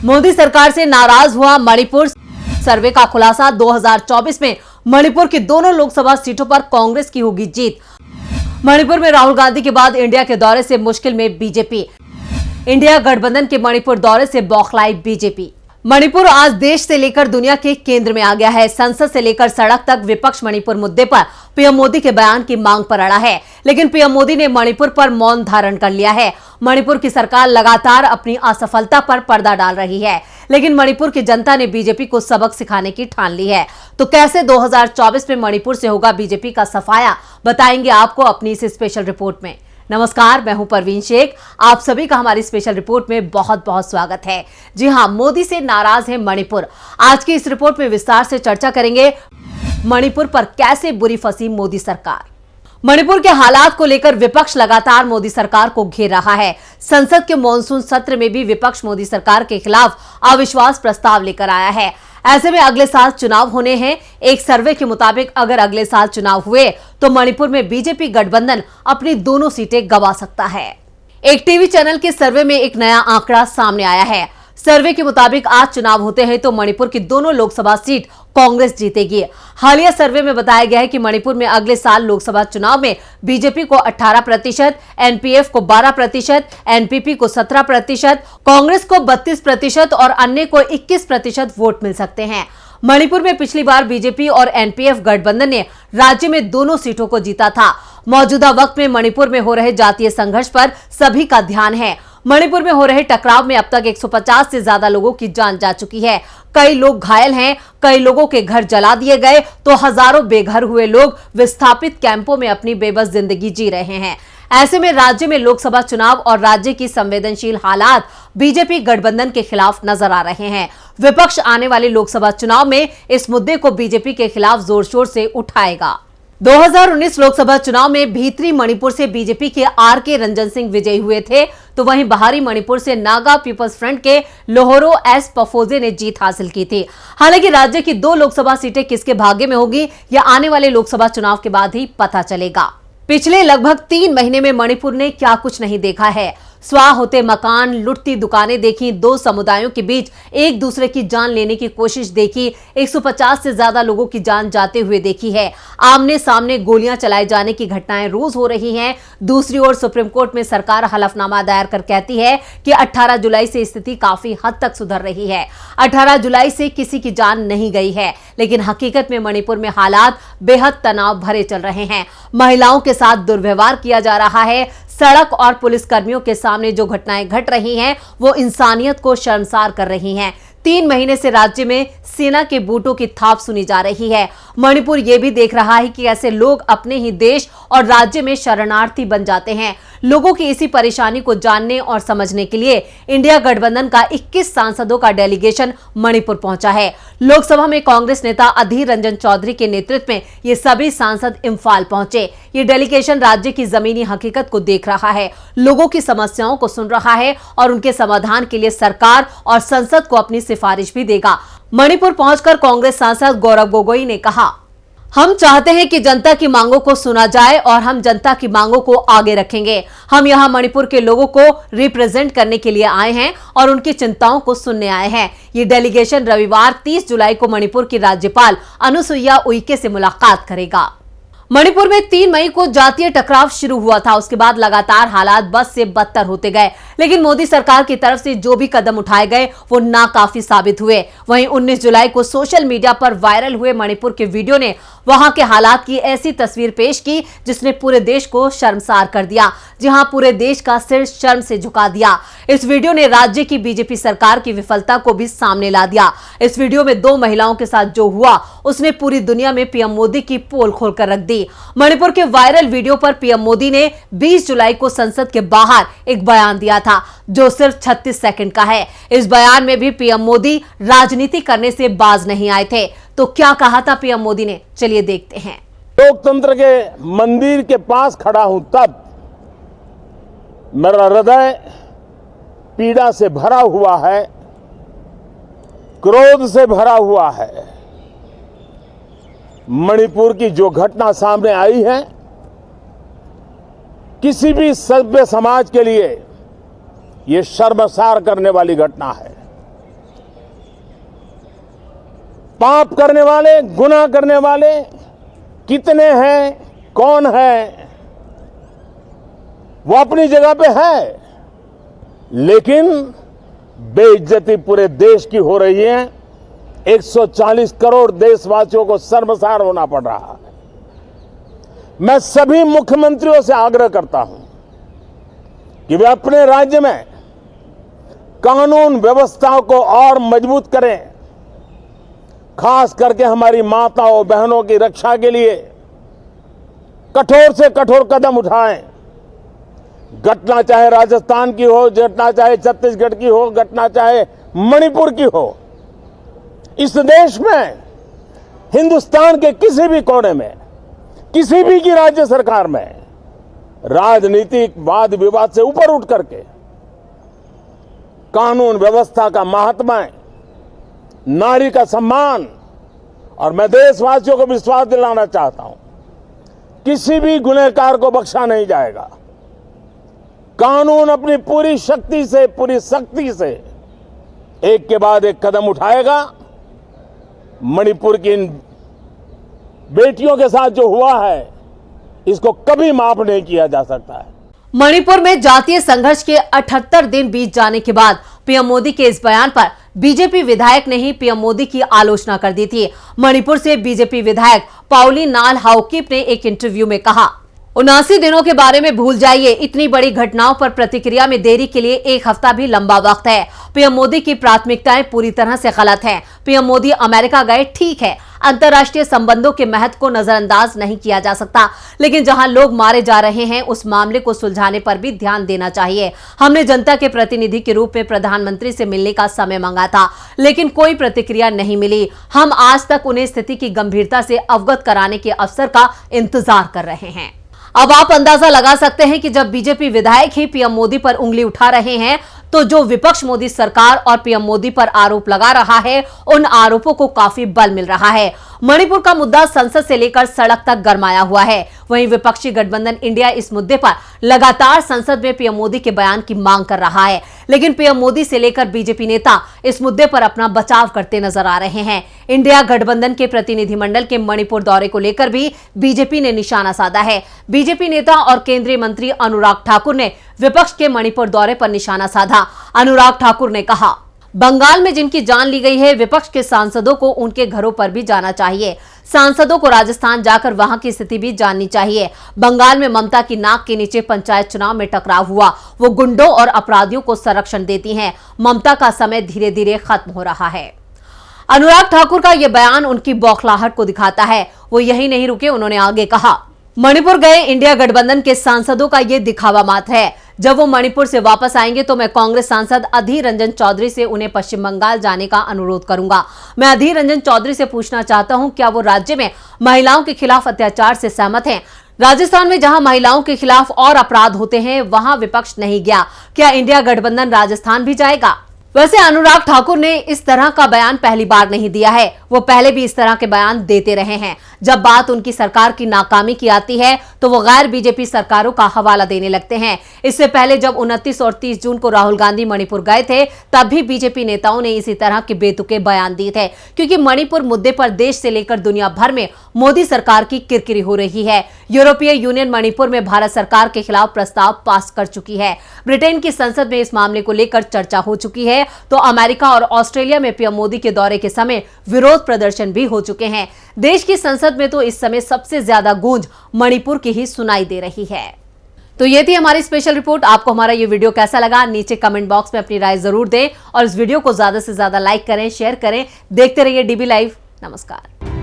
मोदी सरकार से नाराज हुआ मणिपुर। सर्वे का खुलासा, 2024 में मणिपुर की दोनों लोकसभा सीटों पर कांग्रेस की होगी जीत। मणिपुर में राहुल गांधी के बाद इंडिया के दौरे से मुश्किल में बीजेपी। इंडिया गठबंधन के मणिपुर दौरे से बौखलाई बीजेपी। मणिपुर आज देश से लेकर दुनिया के केंद्र में आ गया है। संसद से लेकर सड़क तक विपक्ष मणिपुर मुद्दे पर पीएम मोदी के बयान की मांग पर अड़ा है, लेकिन पीएम मोदी ने मणिपुर पर मौन धारण कर लिया है। मणिपुर की सरकार लगातार अपनी असफलता पर पर्दा डाल रही है, लेकिन मणिपुर की जनता ने बीजेपी को सबक सिखाने की ठान ली है। तो कैसे 2024 में मणिपुर से होगा बीजेपी का सफाया, बताएंगे आपको अपनी इस स्पेशल रिपोर्ट में। नमस्कार, मैं हूं परवीन शेख। आप सभी का हमारी स्पेशल रिपोर्ट में बहुत बहुत स्वागत है। जी हां, मोदी से नाराज है मणिपुर। आज की इस रिपोर्ट में विस्तार से चर्चा करेंगे मणिपुर पर कैसे बुरी फंसी मोदी सरकार। मणिपुर के हालात को लेकर विपक्ष लगातार मोदी सरकार को घेर रहा है। संसद के मॉनसून सत्र में भी विपक्ष मोदी सरकार के खिलाफ अविश्वास प्रस्ताव लेकर आया है। ऐसे में अगले साल चुनाव होने हैं। एक सर्वे के मुताबिक अगर अगले साल चुनाव हुए तो मणिपुर में बीजेपी गठबंधन अपनी दोनों सीटें गंवा सकता है। एक टीवी चैनल के सर्वे में एक नया आंकड़ा सामने आया है। सर्वे के मुताबिक आज चुनाव होते हैं तो मणिपुर की दोनों लोकसभा सीट कांग्रेस जीतेगी। हालिया सर्वे में बताया गया है कि मणिपुर में अगले साल लोकसभा चुनाव में बीजेपी को 18%, एनपीएफ को 12%, एनपीपी को 17%, कांग्रेस को 32% और अन्य को 21% वोट मिल सकते हैं। मणिपुर में पिछली बार बीजेपी और एनपीएफ गठबंधन ने राज्य में दोनों सीटों को जीता था। मौजूदा वक्त में मणिपुर में हो रहे जातीय संघर्ष पर सभी का ध्यान है। मणिपुर में हो रहे टकराव में अब तक 150 से ज्यादा लोगों की जान जा चुकी है। कई लोग घायल हैं, कई लोगों के घर जला दिए गए तो हजारों बेघर हुए लोग विस्थापित कैंपों में अपनी बेबस जिंदगी जी रहे हैं। ऐसे में राज्य में लोकसभा चुनाव और राज्य की संवेदनशील हालात बीजेपी गठबंधन के खिलाफ नजर आ रहे हैं। विपक्ष आने वाले लोकसभा चुनाव में इस मुद्दे को बीजेपी के खिलाफ जोर शोर से उठाएगा। 2019 लोकसभा चुनाव में भीतरी मणिपुर से बीजेपी के आर.के. रंजन सिंह विजयी हुए थे, तो वहीं बाहरी मणिपुर से नागा पीपल्स फ्रंट के लोहरो एस पफोजे ने जीत हासिल की थी। हालांकि राज्य की 2 लोकसभा सीटें किसके भाग्य में होगी, यह आने वाले लोकसभा चुनाव के बाद ही पता चलेगा। पिछले लगभग 3 महीने में मणिपुर ने क्या कुछ नहीं देखा है। स्वाह होते मकान, लुटती दुकानें देखी, 2 समुदायों के बीच एक दूसरे की जान लेने की कोशिश देखी, 150 से ज्यादा लोगों की जान जाते हुए देखी है। आमने सामने गोलियां चलाए जाने की घटनाएं रोज हो रही हैं। दूसरी ओर सुप्रीम कोर्ट में सरकार हलफनामा दायर कर कहती है कि 18 जुलाई से स्थिति काफी हद तक सुधर रही है। 18 जुलाई से किसी की जान नहीं गई है, लेकिन हकीकत में मणिपुर में हालात बेहद तनाव भरे चल रहे हैं। महिलाओं के साथ दुर्व्यवहार किया जा रहा है। सड़क और पुलिस कर्मियों के सामने जो घटनाएं घट रही हैं वो इंसानियत को शर्मसार कर रही हैं। 3 महीने से राज्य में सेना के बूटों की थाप सुनी जा रही है। मणिपुर ये भी देख रहा है कि ऐसे लोग अपने ही देश और राज्य में शरणार्थी बन जाते हैं। लोगों की इसी परेशानी को जानने और समझने के लिए इंडिया गठबंधन का 21 सांसदों का डेलीगेशन मणिपुर पहुंचा है। लोकसभा में कांग्रेस नेता अधीर रंजन चौधरी के नेतृत्व में ये सभी सांसद इम्फाल पहुंचे। ये डेलीगेशन राज्य की जमीनी हकीकत को देख रहा है, लोगों की समस्याओं को सुन रहा है और उनके समाधान के लिए सरकार और संसद को अपनी सिफारिश भी देगा। मणिपुर पहुंचकर कांग्रेस सांसद गौरव गोगोई ने कहा, हम चाहते हैं कि जनता की मांगों को सुना जाए और हम जनता की मांगों को आगे रखेंगे। हम यहां मणिपुर के लोगों को रिप्रेजेंट करने के लिए आए हैं और उनकी चिंताओं को सुनने आए हैं। ये डेलीगेशन रविवार 30 जुलाई को मणिपुर की राज्यपाल अनुसुईया उइके से मुलाकात करेगा। मणिपुर में 3 मई को जातीय टकराव शुरू हुआ था। उसके बाद लगातार हालात बद से बदतर होते गए, लेकिन मोदी सरकार की तरफ से जो भी कदम उठाए गए वो नाकाफी साबित हुए। वहीं 19 जुलाई को सोशल मीडिया पर वायरल हुए मणिपुर के वीडियो ने वहां के हालात की ऐसी तस्वीर पेश की जिसने पूरे देश को शर्मसार कर दिया, जहां पूरे देश का सिर शर्म से झुका दिया। इस वीडियो ने राज्य की बीजेपी सरकार की विफलता को भी सामने ला दिया। इस वीडियो में 2 महिलाओं के साथ जो हुआ उसने पूरी दुनिया में पीएम मोदी की पोल खोलकर रख दी। मणिपुर के वायरल वीडियो पर पीएम मोदी ने 20 जुलाई को संसद के बाहर एक बयान दिया था जो सिर्फ 36 सेकंड का है। इस बयान में भी पीएम मोदी राजनीति करने से बाज नहीं आए थे। तो क्या कहा था पीएम मोदी ने, चलिए देखते हैं। लोकतंत्र के मंदिर के पास खड़ा हूं तब मेरा हृदय पीड़ा से भरा हुआ है, क्रोध से भरा हुआ है। मणिपुर की जो घटना सामने आई है किसी भी सभ्य समाज के लिए ये शर्मसार करने वाली घटना है। पाप करने वाले, गुनाह करने वाले कितने हैं, कौन है, वो अपनी जगह पे है, लेकिन बेइज्जती पूरे देश की हो रही है। 140 करोड़ देशवासियों को शर्मसार होना पड़ रहा है। मैं सभी मुख्यमंत्रियों से आग्रह करता हूं कि वे अपने राज्य में कानून व्यवस्था को और मजबूत करें, खास करके हमारी माताओं बहनों की रक्षा के लिए कठोर से कठोर कदम उठाएं। घटना चाहे राजस्थान की हो, घटना चाहे छत्तीसगढ़ की हो, घटना चाहे मणिपुर की हो, इस देश में, हिंदुस्तान के किसी भी कोने में, किसी भी की राज्य सरकार में राजनीतिक वाद विवाद से ऊपर उठ करके कानून व्यवस्था का महात्मा, नारी का सम्मान, और मैं देशवासियों को विश्वास दिलाना चाहता हूं, किसी भी गुनहगार को बख्शा नहीं जाएगा। कानून अपनी पूरी शक्ति से, पूरी सख्ती से एक के बाद एक कदम उठाएगा। मणिपुर की इन बेटियों के साथ जो हुआ है, इसको कभी माफ नहीं किया जा सकता है। मणिपुर में जातीय संघर्ष के 78 दिन बीत जाने के बाद पीएम मोदी के इस बयान पर बीजेपी विधायक ने ही पीएम मोदी की आलोचना कर दी थी। मणिपुर से बीजेपी विधायक पाउली नाल हाउकिप ने एक इंटरव्यू में कहा, 79 दिनों के बारे में भूल जाइए। इतनी बड़ी घटनाओं पर प्रतिक्रिया में देरी के लिए 1 हफ्ता भी लंबा वक्त है। पीएम मोदी की प्राथमिकताएं पूरी तरह से गलत हैं। पीएम मोदी अमेरिका गए, ठीक है, अंतर्राष्ट्रीय संबंधों के महत्व को नजरअंदाज नहीं किया जा सकता, लेकिन जहां लोग मारे जा रहे हैं उस मामले को सुलझाने पर भी ध्यान देना चाहिए। हमने जनता के प्रतिनिधि के रूप में प्रधानमंत्री से मिलने का समय मांगा था, लेकिन कोई प्रतिक्रिया नहीं मिली। हम आज तक उन्हें स्थिति की गंभीरता से अवगत कराने के अवसर का इंतजार कर रहे हैं। अब आप अंदाजा लगा सकते हैं कि जब बीजेपी विधायक ही पीएम मोदी पर उंगली उठा रहे हैं, तो जो विपक्ष मोदी सरकार और पीएम मोदी पर आरोप लगा रहा है, उन आरोपों को काफी बल मिल रहा है। मणिपुर का मुद्दा संसद से लेकर सड़क तक गरमाया हुआ है। वहीं विपक्षी गठबंधन इंडिया इस मुद्दे पर लगातार संसद में पीएम मोदी के बयान की मांग कर रहा है, लेकिन पीएम मोदी से लेकर बीजेपी नेता इस मुद्दे पर अपना बचाव करते नजर आ रहे हैं। इंडिया गठबंधन के प्रतिनिधिमंडल के मणिपुर दौरे को लेकर भी बीजेपी ने निशाना साधा है। बीजेपी नेता और केंद्रीय मंत्री अनुराग ठाकुर ने विपक्ष के मणिपुर दौरे पर निशाना साधा। अनुराग ठाकुर ने कहा, बंगाल में जिनकी जान ली गई है, विपक्ष के सांसदों को उनके घरों पर भी जाना चाहिए। सांसदों को राजस्थान जाकर वहां की स्थिति भी जाननी चाहिए। बंगाल में ममता की नाक के नीचे पंचायत चुनाव में टकराव हुआ। वो गुंडों और अपराधियों को संरक्षण देती हैं। ममता का समय धीरे धीरे खत्म हो रहा है। अनुराग ठाकुर का यह बयान उनकी बौखलाहट को दिखाता है। वो यही नहीं रुके, उन्होंने आगे कहा, मणिपुर गए इंडिया गठबंधन के सांसदों का ये दिखावा मात्र है। जब वो मणिपुर से वापस आएंगे तो मैं कांग्रेस सांसद अधीर रंजन चौधरी से उन्हें पश्चिम बंगाल जाने का अनुरोध करूंगा। मैं अधीर रंजन चौधरी से पूछना चाहता हूं, क्या वो राज्य में महिलाओं के खिलाफ अत्याचार से सहमत हैं? राजस्थान में जहां महिलाओं के खिलाफ और अपराध होते हैं, वहां विपक्ष नहीं गया। क्या इंडिया गठबंधन राजस्थान भी जाएगा? वैसे अनुराग ठाकुर ने इस तरह का बयान पहली बार नहीं दिया है। वो पहले भी इस तरह के बयान देते रहे हैं। जब बात उनकी सरकार की नाकामी की आती है तो वो गैर बीजेपी सरकारों का हवाला देने लगते हैं। इससे पहले जब 29 और 30 जून को राहुल गांधी मणिपुर गए थे, तब भी बीजेपी नेताओं ने इसी तरह के बेतुके बयान दिए थे, क्योंकि मणिपुर मुद्दे पर देश से लेकर दुनिया भर में मोदी सरकार की किरकिरी हो रही है। यूरोपीय यूनियन मणिपुर में भारत सरकार के खिलाफ प्रस्ताव पास कर चुकी है। ब्रिटेन की संसद में इस मामले को लेकर चर्चा हो चुकी है, तो अमेरिका और ऑस्ट्रेलिया में पीएम मोदी के दौरे के समय विरोध प्रदर्शन भी हो चुके हैं। देश की संसद में तो इस समय सबसे ज्यादा गूंज मणिपुर की ही सुनाई दे रही है। तो ये थी हमारी स्पेशल रिपोर्ट। आपको हमारा ये वीडियो कैसा लगा, नीचे कमेंट बॉक्स में अपनी राय जरूर दें और इस वीडियो को ज्यादा से ज्यादा लाइक करें, शेयर करें। देखते रहिए डीबी लाइव। नमस्कार।